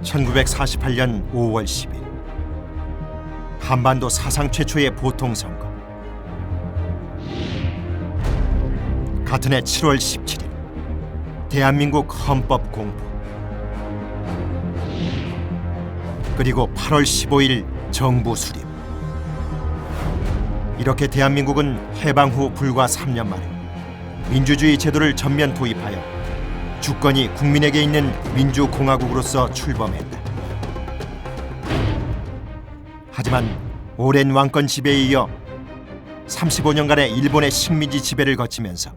1948년 5월 10일 한반도 사상 최초의 보통선거. 같은 해 7월 17일 대한민국 헌법 공부. 그리고 8월 15일 정부 수립. 이렇게 대한민국은 해방 후 불과 3년 만에 민주주의 제도를 전면 도입하여 주권이 국민에게 있는 민주공화국으로서 출범했다. 하지만 오랜 왕권 지배에 이어 35년간의 일본의 식민지 지배를 거치면서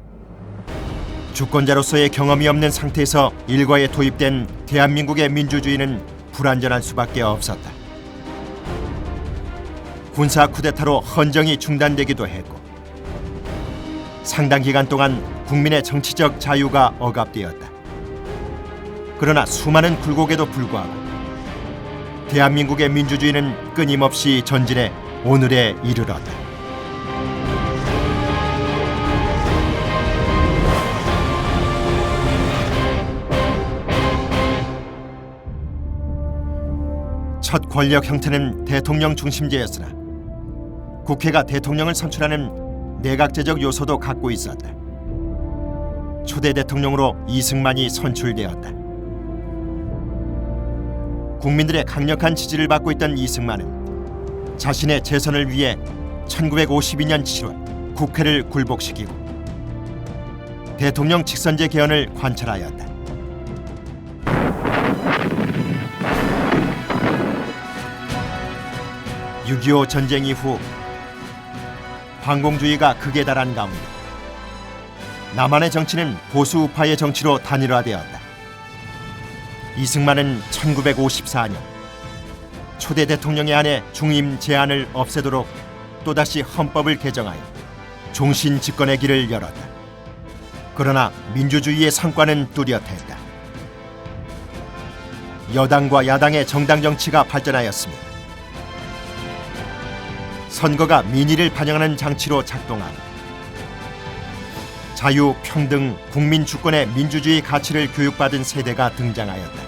주권자로서의 경험이 없는 상태에서 일과에 도입된 대한민국의 민주주의는 불완전할 수밖에 없었다. 군사 쿠데타로 헌정이 중단되기도 했고 상당 기간 동안 국민의 정치적 자유가 억압되었다. 그러나 수많은 굴곡에도 불구하고 대한민국의 민주주의는 끊임없이 전진해 오늘에 이르렀다. 첫 권력 형태는 대통령 중심제였으나 국회가 대통령을 선출하는 내각제적 요소도 갖고 있었다. 초대 대통령으로 이승만이 선출되었다. 국민들의 강력한 지지를 받고 있던 이승만은 자신의 재선을 위해 1952년 7월 국회를 굴복시키고 대통령 직선제 개헌을 관철하였다. (6.25) 전쟁 이후 반공주의가 극에 달한 가운데 남한의 정치는 보수 우파의 정치로 단일화되었다. 이승만은 1954년 초대 대통령의 아내 중임 제한을 없애도록 또다시 헌법을 개정하여 종신 집권의 길을 열었다. 그러나 민주주의의 성과는 뚜렷했다. 여당과 야당의 정당 정치가 발전하였으며 선거가 민의를 반영하는 장치로 작동하고 자유, 평등, 국민 주권의 민주주의 가치를 교육받은 세대가 등장하였다.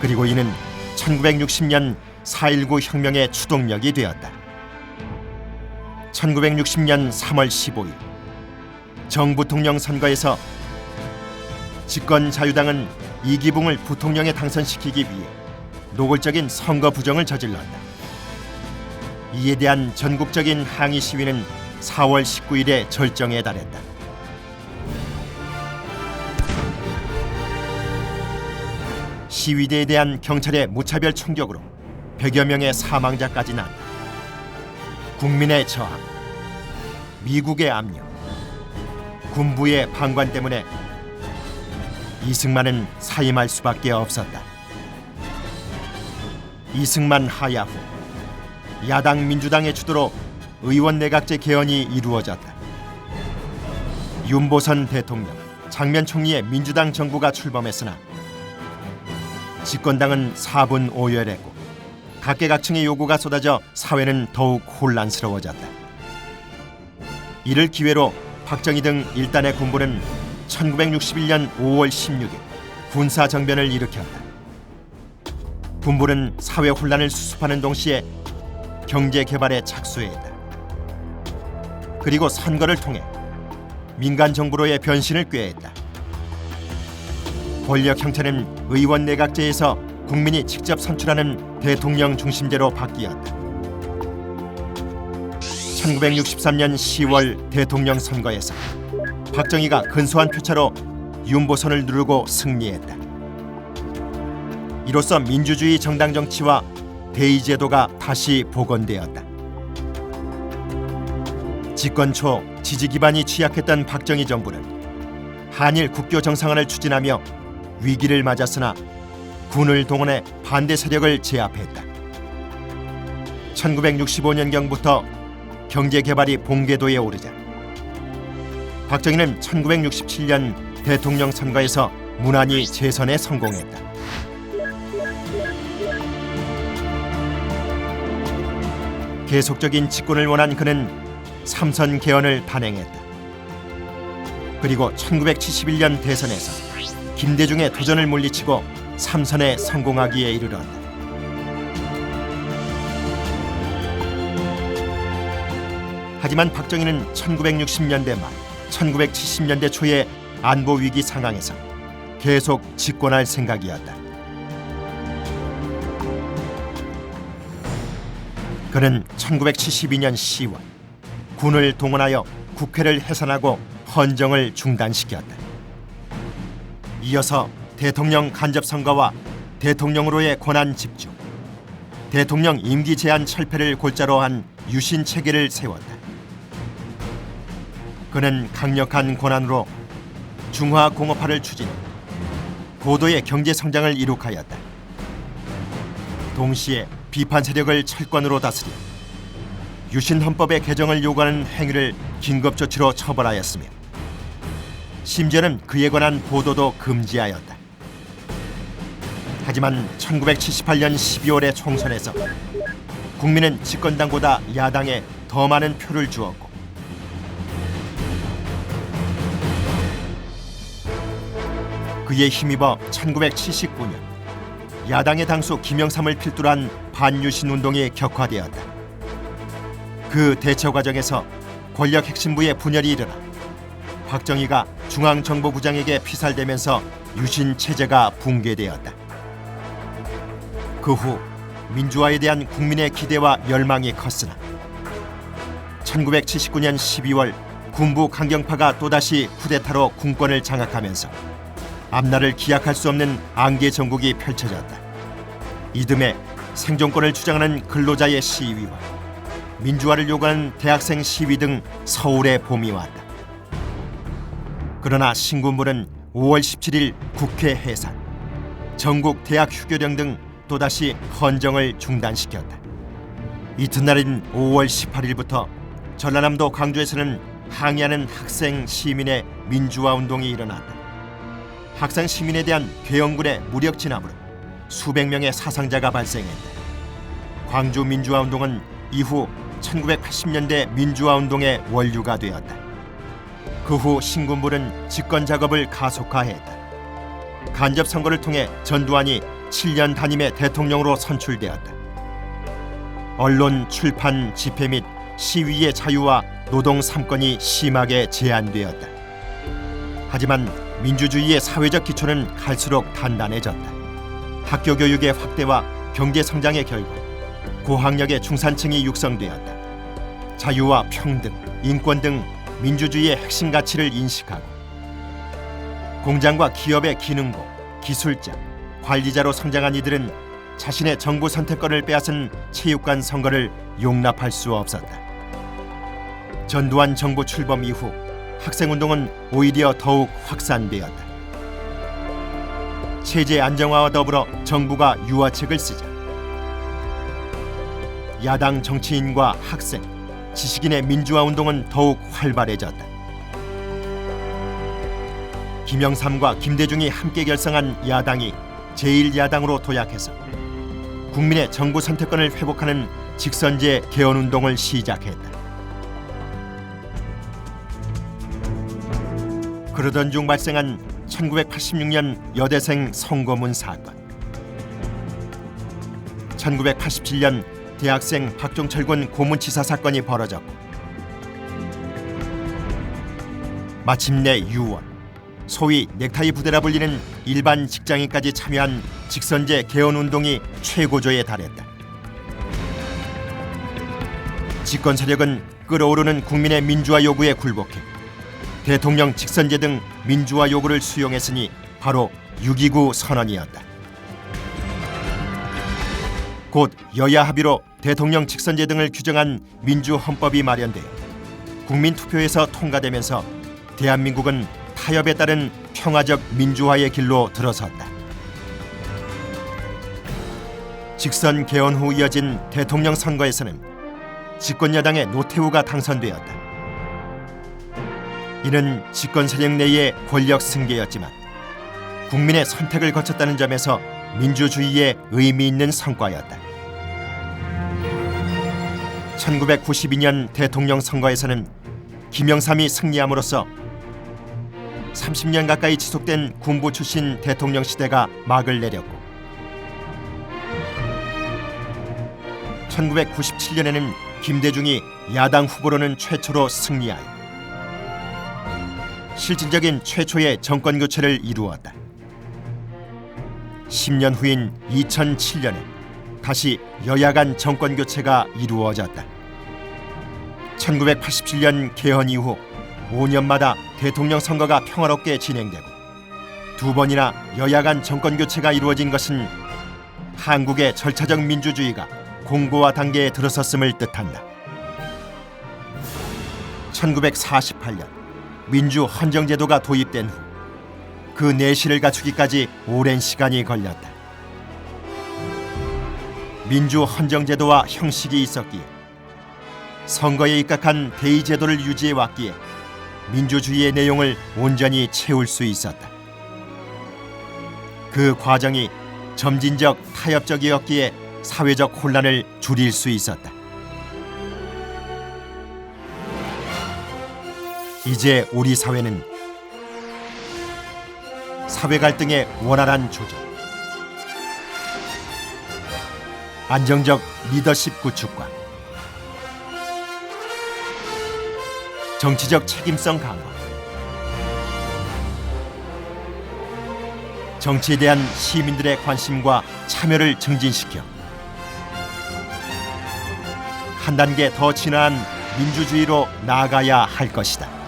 그리고 이는 1960년 4.19 혁명의 추동력이 되었다. 1960년 3월 15일 정부통령 선거에서 집권 자유당은 이기붕을 부통령에 당선시키기 위해 노골적인 선거 부정을 저질렀다. 이에 대한 전국적인 항의 시위는 4월 19일에 절정에 달했다. 시위대에 대한 경찰의 무차별 총격으로 100여 명의 사망자까지 났다. 국민의 저항, 미국의 압력, 군부의 방관 때문에 이승만은 사임할 수밖에 없었다. 이승만 하야 후 야당 민주당의 주도로 의원 내각제 개헌이 이루어졌다. 윤보선 대통령, 장면 총리의 민주당 정부가 출범했으나 집권당은 4분 오열했고 각계각층의 요구가 쏟아져 사회는 더욱 혼란스러워졌다. 이를 기회로 박정희 등 일단의 군부는 1961년 5월 16일 군사정변을 일으켰다. 군부는 사회 혼란을 수습하는 동시에 경제 개발에 착수했다. 그리고 선거를 통해 민간 정부로의 변신을 꾀했다. 권력 형태는 의원 내각제에서 국민이 직접 선출하는 대통령 중심제로 바뀌었다. 1963년 10월 대통령 선거에서 박정희가 근소한 표차로 윤보선을 누르고 승리했다. 이로써 민주주의 정당 정치와 대의제도가 다시 복원되었다. 집권 초 지지 기반이 취약했던 박정희 정부는 한일 국교 정상화를 추진하며 위기를 맞았으나 군을 동원해 반대 세력을 제압했다. 1965년경부터 경제 개발이 본궤도에 오르자 박정희는 1967년 대통령 선거에서 무난히 재선에 성공했다. 계속적인 집권을 원한 그는 3선 개헌을 단행했다. 그리고 1971년 대선에서 김대중의 도전을 물리치고 삼선에 성공하기에 이르렀다. 하지만 박정희는 1960년대 말, 1970년대 초의 안보 위기 상황에서 계속 집권할 생각이었다. 그는 1972년 10월 군을 동원하여 국회를 해산하고 헌정을 중단시켰다. 이어서 대통령 간접 선거와 대통령으로의 권한 집중, 대통령 임기 제한 철폐를 골자로 한 유신 체계를 세웠다. 그는 강력한 권한으로 중화공업화를 추진, 고도의 경제 성장을 이룩하였다. 동시에 비판 세력을 철권으로 다스려 유신 헌법의 개정을 요구하는 행위를 긴급 조치로 처벌하였으며 심지어는 그에 관한 보도도 금지하였다. 하지만 1978년 12월의 총선에서 국민은 집권당보다 야당에 더 많은 표를 주었고 그에 힘입어 1979년 야당의 당수 김영삼을 필두로 한 반유신 운동이 격화되었다. 그 대처 과정에서 권력 핵심부의 분열이 일어나 박정희가 중앙정보부장에게 피살되면서 유신 체제가 붕괴되었다. 그 후 민주화에 대한 국민의 기대와 열망이 컸으나 1979년 12월 군부 강경파가 또다시 쿠데타로 군권을 장악하면서 앞날을 기약할 수 없는 안개 전국이 펼쳐졌다. 이듬해 생존권을 주장하는 근로자의 시위와 민주화를 요구하는 대학생 시위 등 서울의 봄이 왔다. 그러나 신군부는 5월 17일 국회 해산, 전국 대학 휴교령 등 또다시 헌정을 중단시켰다. 이튿날인 5월 18일부터 전라남도 광주에서는 항의하는 학생 시민의 민주화 운동이 일어났다. 학생 시민에 대한 괴영군의 무력 진압으로 수백 명의 사상자가 발생했다. 광주 민주화 운동은 이후 1980년대 민주화 운동의 원류가 되었다. 그 후 신군부는 집권 작업을 가속화했다. 간접 선거를 통해 전두환이 7년 단임의 대통령으로 선출되었다. 언론, 출판, 집회 및 시위의 자유와 노동 3권이 심하게 제한되었다. 하지만 민주주의의 사회적 기초는 갈수록 단단해졌다. 학교 교육의 확대와 경제 성장의 결과 고학력의 중산층이 육성되었다. 자유와 평등, 인권 등 민주주의의 핵심 가치를 인식하고 공장과 기업의 기능고, 기술자, 관리자로 성장한 이들은 자신의 정부 선택권을 빼앗은 체육관 선거를 용납할 수 없었다. 전두환 정부 출범 이후 학생운동은 오히려 더욱 확산되었다. 체제 안정화와 더불어 정부가 유화책을 쓰자 야당 정치인과 학생, 지식인의 민주화 운동은 더욱 활발해졌다. 김영삼과 김대중이 함께 결성한 야당이 제1야당으로 도약해서 국민의 정부 선택권을 회복하는 직선제 개헌 운동을 시작했다. 그러던 중 발생한 1986년 여대생 성고문 사건, 1987년 대학생 박종철 고문치사 사건이 벌어졌고 마침내 6월 소위 넥타이 부대라 불리는 일반 직장인까지 참여한 직선제 개헌 운동이 최고조에 달했다. 집권 세력은 끓어오르는 국민의 민주화 요구에 굴복해 대통령 직선제 등 민주화 요구를 수용했으니 바로 6.29 선언이었다. 곧 여야 합의로 대통령 직선제 등을 규정한 민주헌법이 마련돼 국민투표에서 통과되면서 대한민국은 타협에 따른 평화적 민주화의 길로 들어섰다. 직선 개헌 후 이어진 대통령 선거에서는 집권 여당의 노태우가 당선되었다. 이는 집권 세력 내의 권력 승계였지만 국민의 선택을 거쳤다는 점에서 민주주의의 의미 있는 성과였다. 1992년 대통령 선거에서는 김영삼이 승리함으로써 30년 가까이 지속된 군부 출신 대통령 시대가 막을 내렸고 1997년에는 김대중이 야당 후보로는 최초로 승리하여 실질적인 최초의 정권 교체를 이루었다. 10년 후인 2007년에 다시 여야 간 정권 교체가 이루어졌다. 1987년 개헌 이후 5년마다 대통령 선거가 평화롭게 진행되고 두 번이나 여야 간 정권 교체가 이루어진 것은 한국의 절차적 민주주의가 공고화 단계에 들어섰음을 뜻한다. 1948년 민주 헌정제도가 도입된 후 그 내실을 갖추기까지 오랜 시간이 걸렸다. 민주 헌정제도와 형식이 있었기에 선거에 입각한 대의제도를 유지해왔기에 민주주의의 내용을 온전히 채울 수 있었다. 그 과정이 점진적 타협적이었기에 사회적 혼란을 줄일 수 있었다. 이제 우리 사회는 사회 갈등의 원활한 조정, 안정적 리더십 구축과 정치적 책임성 강화, 정치에 대한 시민들의 관심과 참여를 증진시켜 한 단계 더 진화한 민주주의로 나아가야 할 것이다.